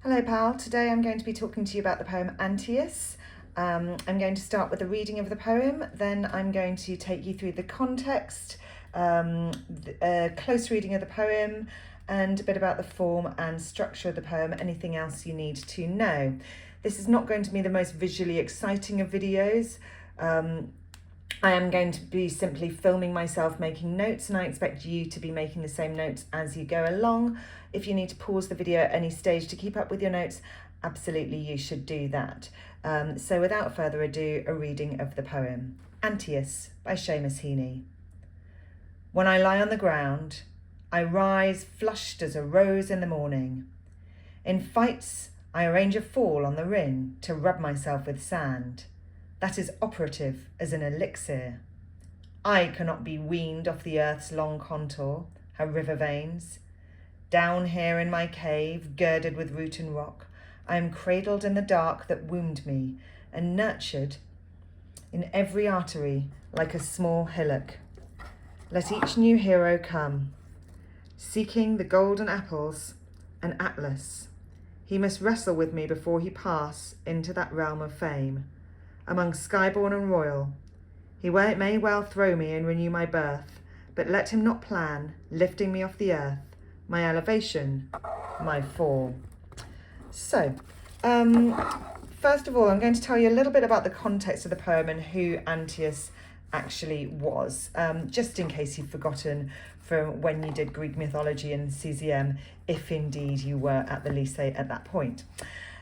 Hello pal, today I'm going to be talking to you about the poem Antaeus. I'm going to start with the reading of the poem, then I'm going to take you through the context, a close reading of the poem, and a bit about the form and structure of the poem, anything else you need to know. This is not going to be the most visually exciting of videos. I am going to be simply filming myself making notes, and I expect you to be making the same notes as you go along. If you need to pause the video at any stage to keep up with your notes, absolutely you should do that. So without further ado, a reading of the poem. Antaeus by Antaeus Heaney. When I lie on the ground, I rise flushed as a rose in the morning. In fights, I arrange a fall on the ring to rub myself with sand. That is operative as an elixir. I cannot be weaned off the earth's long contour, her river veins. Down here in my cave, girded with root and rock, I am cradled in the dark that wombed me and nurtured in every artery like a small hillock. Let each new hero come, seeking the golden apples and Atlas. He must wrestle with me before he pass into that realm of fame. Among skyborn and royal, he may well throw me and renew my birth, but let him not plan lifting me off the earth, my elevation, my fall. So, first of all, I'm going to tell you a little bit about the context of the poem and who Antaeus actually was, just in case you've forgotten from when you did Greek mythology and CCM, if indeed you were at the lycée at that point.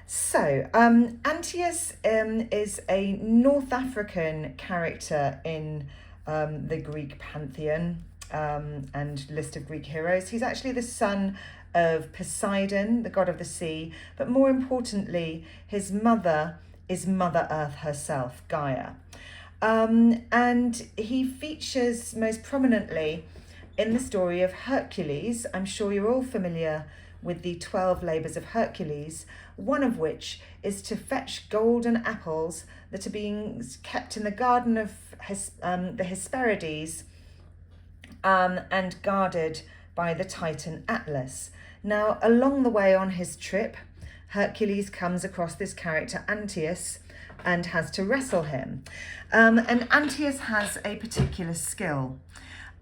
So, Antaeus is a North African character in the Greek pantheon and list of Greek heroes. He's actually the son of Poseidon, the god of the sea, but more importantly, his mother is Mother Earth herself, Gaia. And he features most prominently in the story of Hercules. I'm sure you're all familiar with the 12 labours of Hercules, one of which is to fetch golden apples that are being kept in the garden of the Hesperides and guarded by the Titan Atlas. Now, along the way on his trip, Hercules comes across this character Antaeus and has to wrestle him. And Antaeus has a particular skill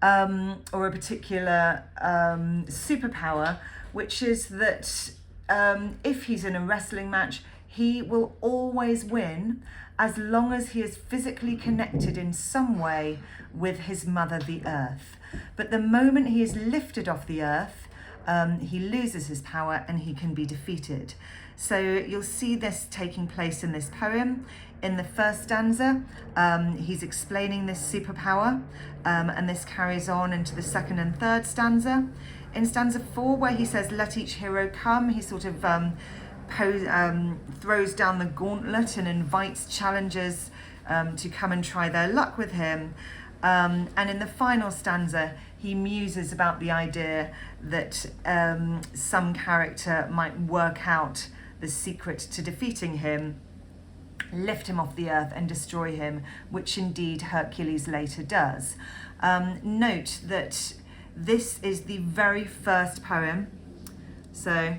or a particular superpower, which is that if he's in a wrestling match, he will always win as long as he is physically connected in some way with his mother, the earth. But the moment he is lifted off the earth, he loses his power and he can be defeated. So you'll see this taking place in this poem. In the first stanza, he's explaining this superpower, and this carries on into the second and third stanza. In stanza 4, where he says, "Let each hero come," he sort of throws down the gauntlet and invites challengers to come and try their luck with him. And in the final stanza, he muses about the idea that some character might work out the secret to defeating him, lift him off the earth and destroy him, which indeed Hercules later does. Note that this is the very first poem. So,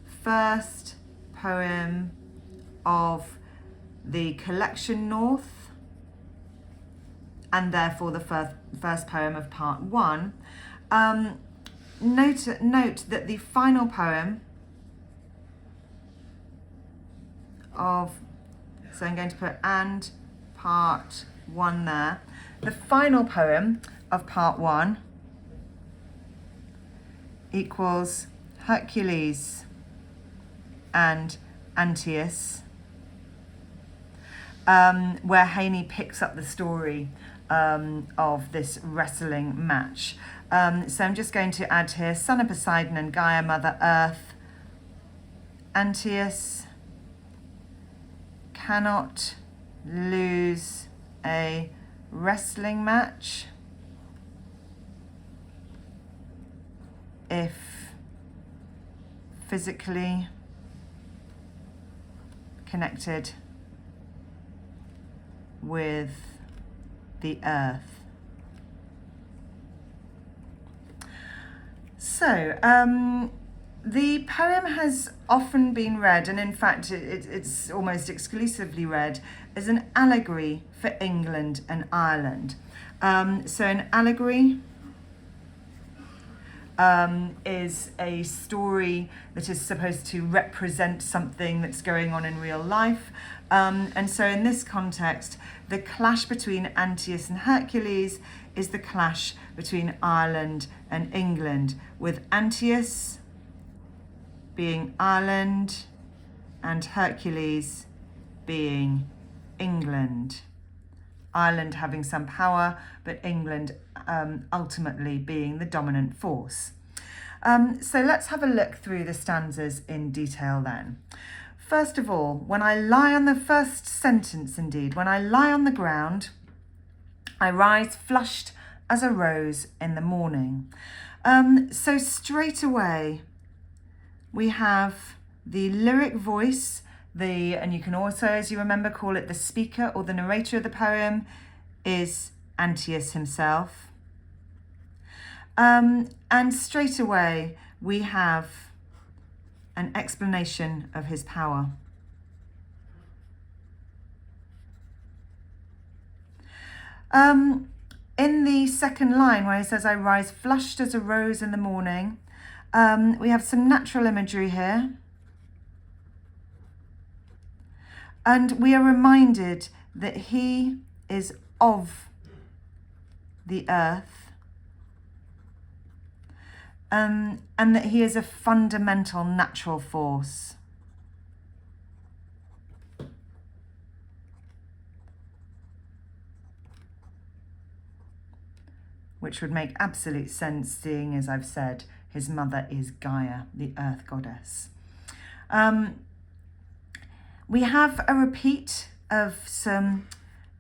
first poem of the collection North, and therefore the first poem of part 1. Note that the final poem of, so I'm going to put and part 1 there. The final poem of part 1 equals Hercules and Antaeus, where Heaney picks up the story of this wrestling match. So I'm just going to add here, son of Poseidon and Gaia, Mother Earth, Antaeus cannot lose a wrestling match if physically connected with the earth. So, The poem has often been read, and in fact it's almost exclusively read, as an allegory for England and Ireland. So an allegory is a story that is supposed to represent something that's going on in real life. And so in this context, the clash between Antaeus and Hercules is the clash between Ireland and England, with Antaeus being Ireland and Hercules being England. Ireland having some power, but England ultimately being the dominant force. So let's have a look through the stanzas in detail then. First of all, when I lie on the first sentence, indeed, when I lie on the ground, I rise flushed as a rose in the morning. So straight away, we have the lyric voice, and you can also, as you remember, call it the speaker or the narrator of the poem, is Antaeus himself. And straight away, we have an explanation of his power. In the second line, where he says, I rise flushed as a rose in the morning, we have some natural imagery here. And we are reminded that he is of the earth, and that he is a fundamental natural force. Which would make absolute sense, seeing, as I've said, his mother is Gaia, the earth goddess. We have a repeat of some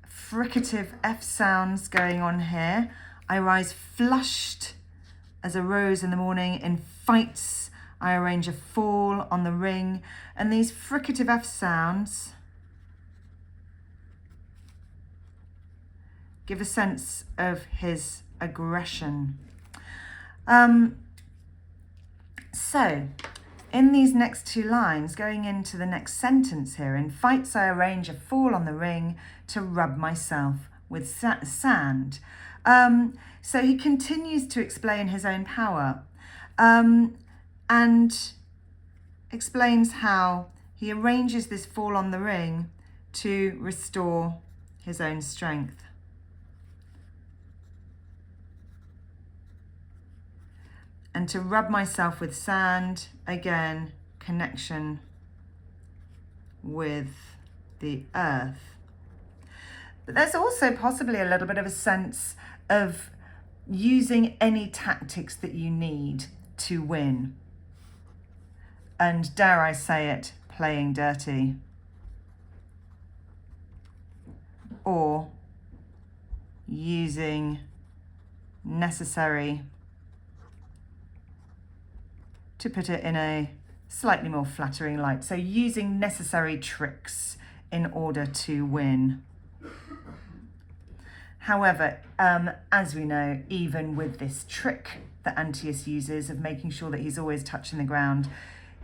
fricative F sounds going on here. I rise flushed as a rose in the morning. In fights, I arrange a fall on the ring. And these fricative F sounds give a sense of his aggression. So, in these next two lines, going into the next sentence here, in fights I arrange a fall on the ring to rub myself with sand. So he continues to explain his own power, and explains how he arranges this fall on the ring to restore his own strength. And to rub myself with sand, again, connection with the earth. But there's also possibly a little bit of a sense of using any tactics that you need to win. And dare I say it, playing dirty. Or using necessary, to put it in a slightly more flattering light, so using necessary tricks in order to win. However, as we know, even with this trick that Antaeus uses of making sure that he's always touching the ground,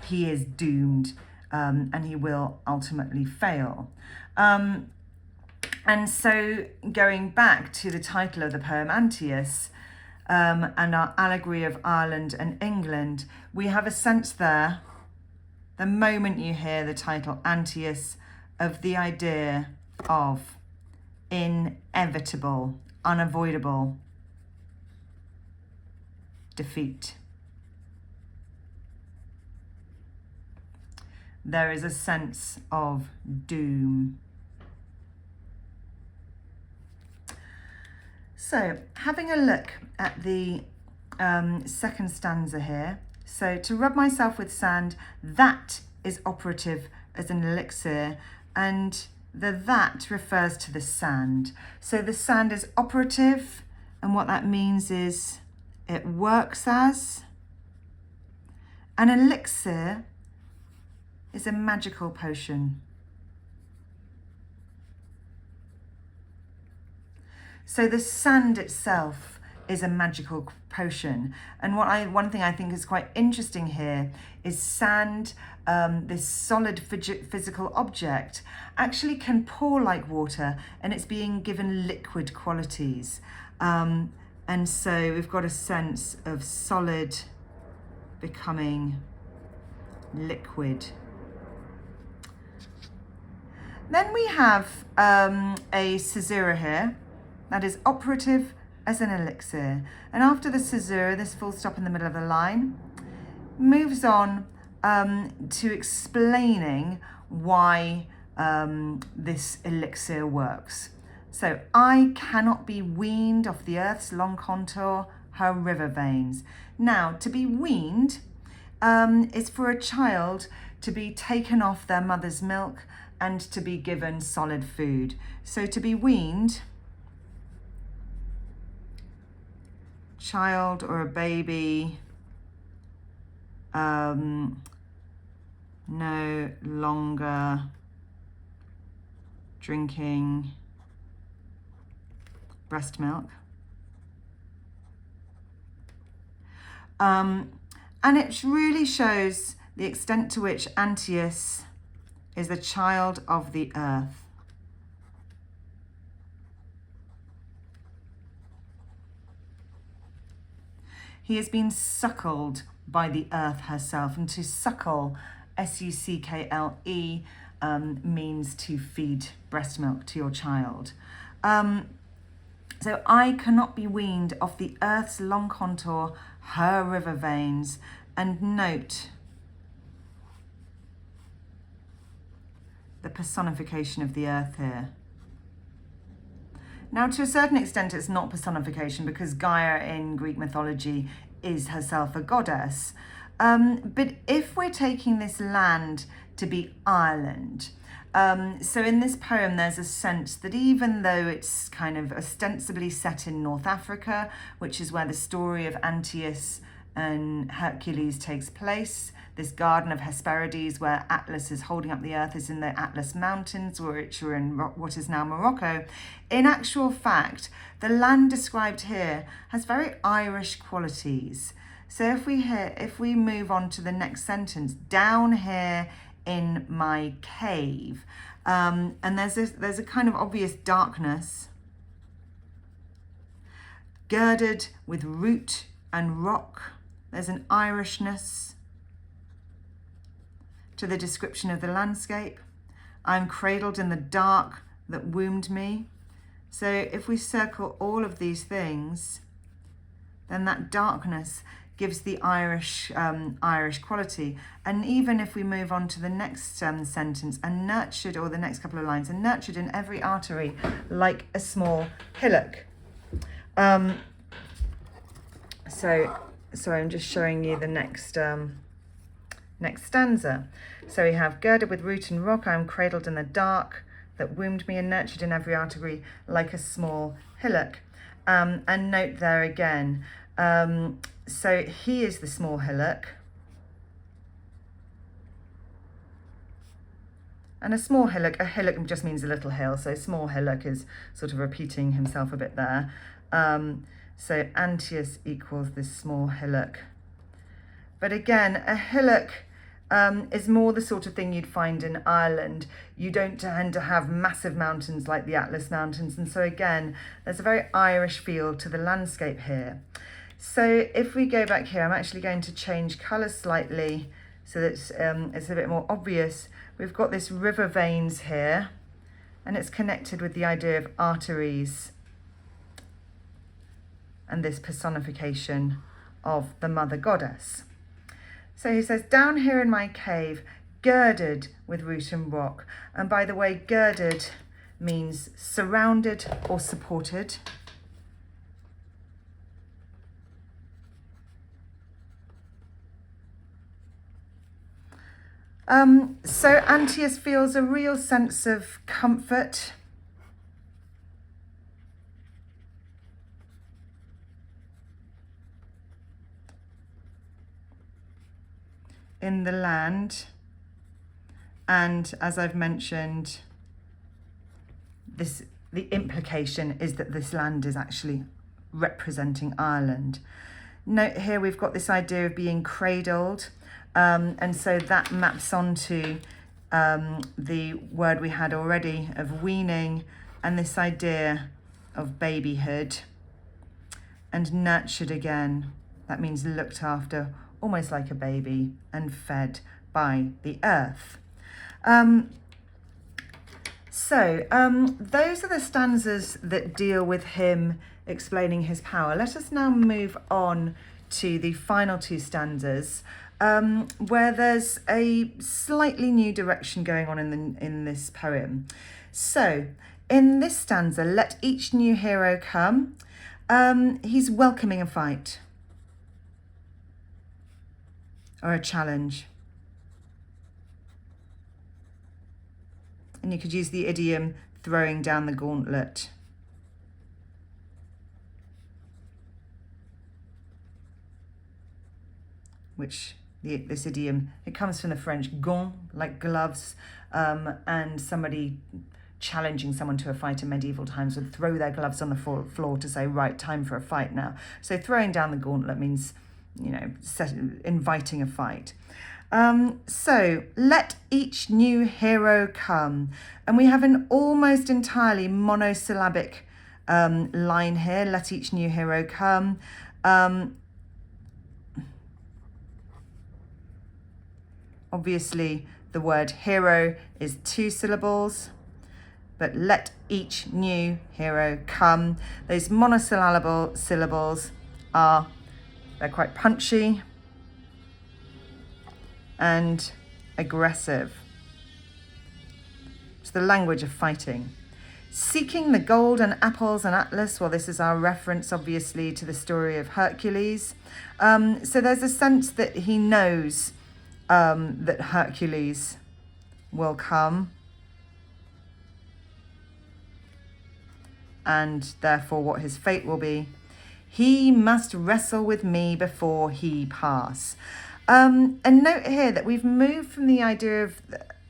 he is doomed, and he will ultimately fail. And so going back to the title of the poem, Antaeus, and our allegory of Ireland and England, we have a sense there, the moment you hear the title Antaeus, of the idea of inevitable, unavoidable defeat. There is a sense of doom. So, having a look at the second stanza here. So, to rub myself with sand, that is operative as an elixir, and the that refers to the sand. So the sand is operative, and what that means is it works as an elixir is a magical potion. So the sand itself is a magical potion. And one thing I think is quite interesting here is sand, this solid physical object, actually can pour like water, and it's being given liquid qualities. And so we've got a sense of solid becoming liquid. Then we have a caesura here that is operative as an elixir. And after the caesura, this full stop in the middle of the line, moves on to explaining why this elixir works. So, I cannot be weaned off the earth's long contour, her river veins. Now, to be weaned is for a child to be taken off their mother's milk and to be given solid food. So to be weaned, child or a baby no longer drinking breast milk. And it really shows the extent to which Antaeus is the child of the earth. He has been suckled by the earth herself, and to suckle, S-U-C-K-L-E, means to feed breast milk to your child. So I cannot be weaned off the earth's long contour, her river veins, and note the personification of the earth here. Now, to a certain extent, it's not personification because Gaia in Greek mythology is herself a goddess. But if we're taking this land to be Ireland, so in this poem, there's a sense that even though it's kind of ostensibly set in North Africa, which is where the story of Antaeus and Hercules takes place, this garden of Hesperides where Atlas is holding up the earth is in the Atlas Mountains, which are in what is now Morocco. In actual fact, the land described here has very Irish qualities. So if we move on to the next sentence, down here in my cave, and there's a kind of obvious darkness, girded with root and rock. There's an Irishness to the description of the landscape. I'm cradled in the dark that wombed me. So if we circle all of these things, then that darkness gives the Irish quality. And even if we move on to the next sentence, and nurtured, or the next couple of lines, and nurtured in every artery like a small hillock. So I'm just showing you the next stanza. So we have girded with root and rock, I am cradled in the dark that wombed me, and nurtured in every artery like a small hillock. And note there again, so he is the small hillock. And a hillock just means a little hill, so small hillock is sort of repeating himself a bit there. So Antaeus equals this small hillock. But again, a hillock is more the sort of thing you'd find in Ireland. You don't tend to have massive mountains like the Atlas Mountains. And so again, there's a very Irish feel to the landscape here. So if we go back here, I'm actually going to change colours slightly so that it's a bit more obvious. We've got this river veins here, and it's connected with the idea of arteries and this personification of the mother goddess. So he says, down here in my cave, girded with root and rock. And by the way, girded means surrounded or supported. So Antaeus feels a real sense of comfort. In the land, and as I've mentioned, the implication is that this land is actually representing Ireland. Note here we've got this idea of being cradled, and so that maps onto the word we had already of weaning, and this idea of babyhood. And nurtured again, that means looked after, almost like a baby, and fed by the earth. Those are the stanzas that deal with him explaining his power. Let us now move on to the final two stanzas, where there's a slightly new direction going on in this poem. So, in this stanza, let each new hero come. He's welcoming a fight or a challenge. And you could use the idiom throwing down the gauntlet. Which this idiom, it comes from the French gant, like gloves, and somebody challenging someone to a fight in medieval times would throw their gloves on the floor to say, right, time for a fight now. So throwing down the gauntlet means, inviting a fight. So let each new hero come. And we have an almost entirely monosyllabic line here, let each new hero come. Obviously, the word hero is 2 syllables. But let each new hero come. Those monosyllable syllables they're quite punchy and aggressive. It's the language of fighting. Seeking the gold and apples and Atlas, well, this is our reference, obviously, to the story of Hercules. So there's a sense that he knows that Hercules will come. And therefore what his fate will be. He must wrestle with me before he pass. And note here that we've moved from the idea of,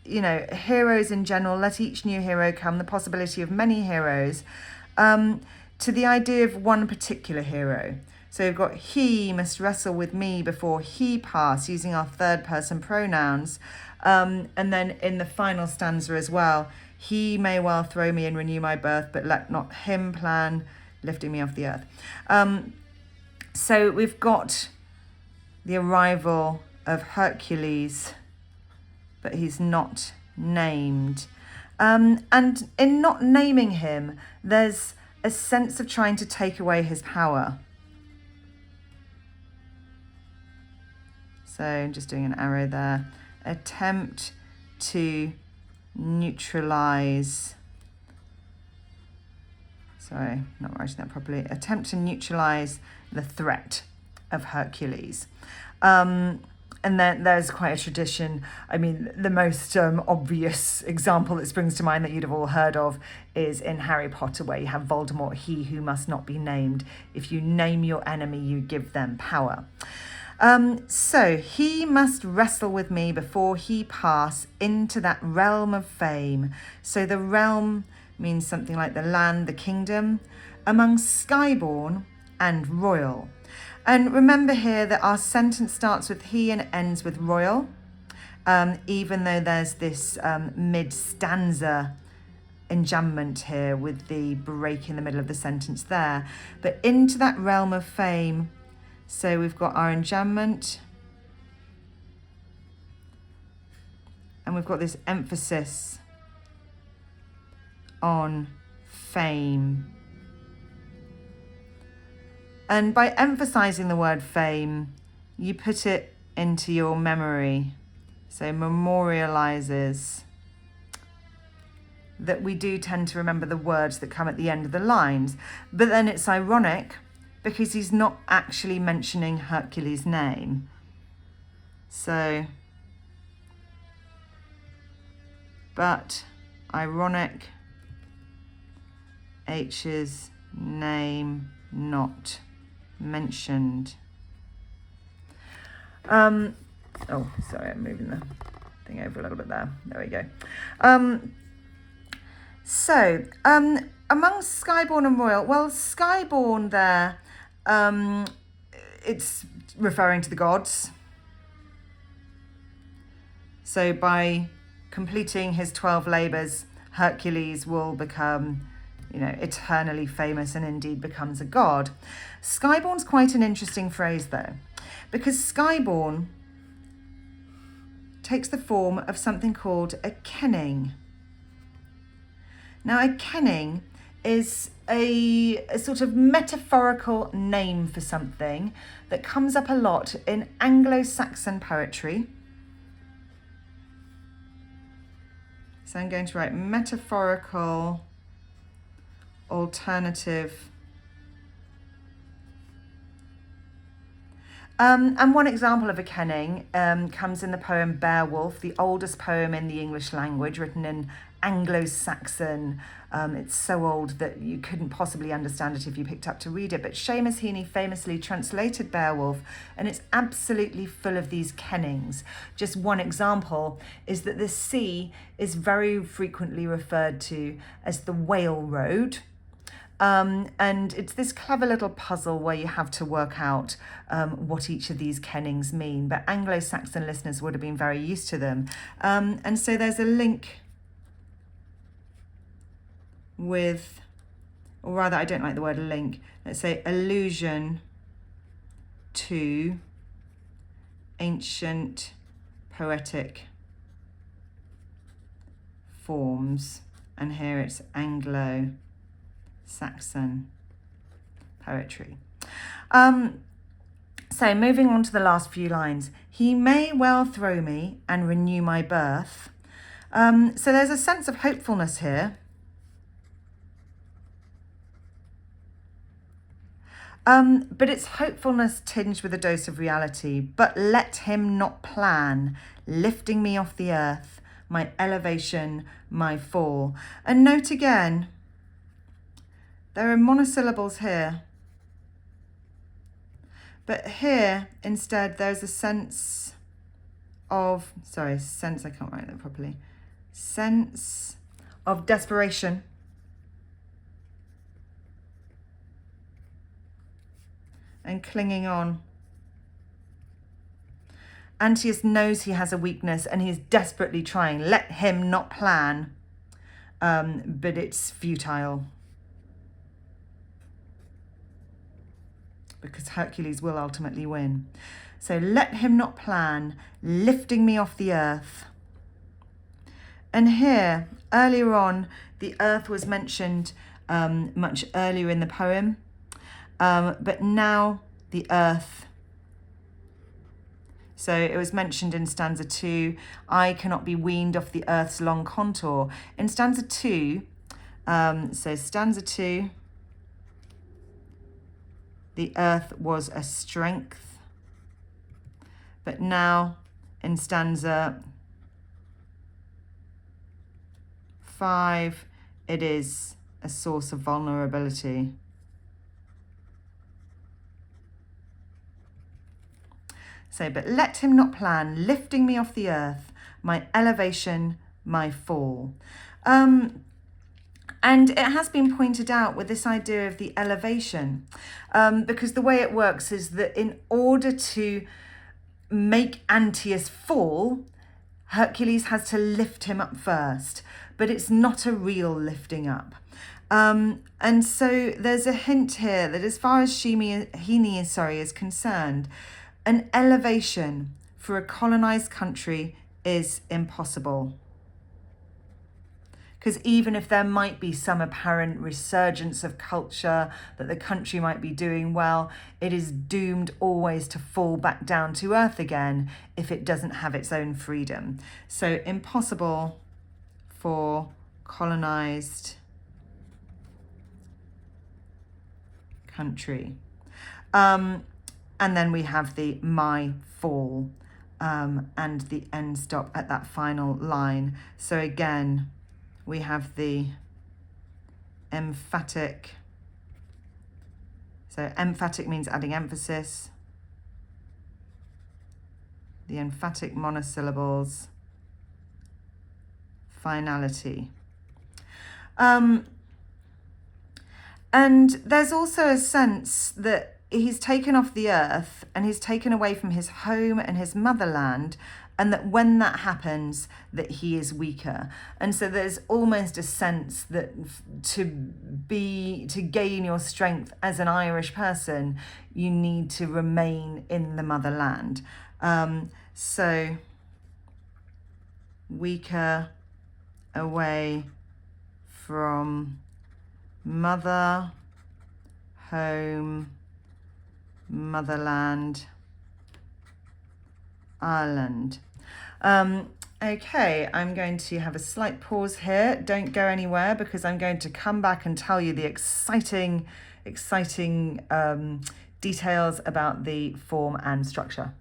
heroes in general, let each new hero come, the possibility of many heroes, to the idea of one particular hero. So we've got he must wrestle with me before he pass, using our third person pronouns. And then in the final stanza as well, he may well throw me and renew my birth, but let not him plan lifting me off the earth. So we've got the arrival of Hercules, but he's not named. And in not naming him, there's a sense of trying to take away his power. So I'm just doing an arrow there. Attempt to neutralize. Sorry, not writing that properly. Attempt to neutralize the threat of Hercules. And then there's quite a tradition. I mean, the most obvious example that springs to mind that you'd have all heard of is in Harry Potter, where you have Voldemort, he who must not be named. If you name your enemy, you give them power. So he must wrestle with me before he pass into that realm of fame. So the realm means something like the land, the kingdom, among skyborn and royal. And remember here that our sentence starts with he and ends with royal, even though there's this mid-stanza enjambment here with the break in the middle of the sentence there. But into that realm of fame. So we've got our enjambment, and we've got this emphasis on fame. And by emphasizing the word fame, you put it into your memory. So memorializes that we do tend to remember the words that come at the end of the lines. But then it's ironic, because he's not actually mentioning Hercules' name. So, but ironic, H's name not mentioned. Oh, sorry, I'm moving the thing over a little bit there. There we go. amongst Skyborn and Royal, well, Skyborn there, it's referring to the gods. So by completing his 12 labours, Hercules will become, eternally famous and indeed becomes a god. Skyborn's quite an interesting phrase though, because Skyborn takes the form of something called a kenning. Now, a kenning is a sort of metaphorical name for something that comes up a lot in Anglo-Saxon poetry. So I'm going to write metaphorical alternative. And one example of a kenning comes in the poem Beowulf, the oldest poem in the English language, written in Anglo-Saxon. It's so old that you couldn't possibly understand it if you picked up to read it. But Antaeus Heaney famously translated Beowulf, and it's absolutely full of these kennings. Just one example is that the sea is very frequently referred to as the Whale Road. And it's this clever little puzzle where you have to work out what each of these kennings mean. But Anglo-Saxon listeners would have been very used to them. And so there's a link with, or rather, I don't like the word link. Let's say allusion to ancient poetic forms. And here it's Anglo-Saxon poetry. So moving on to the last few lines. He may well throw me and renew my birth. So there's a sense of hopefulness here. But it's hopefulness tinged with a dose of reality. But let him not plan, lifting me off the earth, my elevation, my fall. And note again, there are monosyllables here. But here, instead, there's a sense of, I can't write that properly. Sense of desperation. And clinging on. Antaeus knows he has a weakness and he's desperately trying. Let him not plan, but it's futile. Because Hercules will ultimately win. So let him not plan, lifting me off the earth. And here, earlier on, the earth was mentioned much earlier in the poem. But now the earth. So it was mentioned in stanza 2, I cannot be weaned off the earth's long contour. In stanza 2, stanza 2, the earth was a strength. But now in stanza 5, it is a source of vulnerability. So, but let him not plan, lifting me off the earth, my elevation, my fall. And it has been pointed out with this idea of the elevation, because the way it works is that in order to make Antaeus fall, Hercules has to lift him up first, but it's not a real lifting up. And so there's a hint here that as far as Heaney is concerned, an elevation for a colonized country is impossible. Because even if there might be some apparent resurgence of culture, that the country might be doing well, it is doomed always to fall back down to earth again if it doesn't have its own freedom. So impossible for colonized country. And then we have the my fall and the end stop at that final line. So again, we have the emphatic. So emphatic means adding emphasis. The emphatic monosyllables. Finality. And there's also a sense that he's taken off the earth and he's taken away from his home and his motherland, and that when that happens, that he is weaker. And so there's almost a sense that to gain your strength as an Irish person, you need to remain in the motherland. So weaker, away from mother, home, motherland, Ireland. Okay, I'm going to have a slight pause here. Don't go anywhere, because I'm going to come back and tell you the exciting details about the form and structure.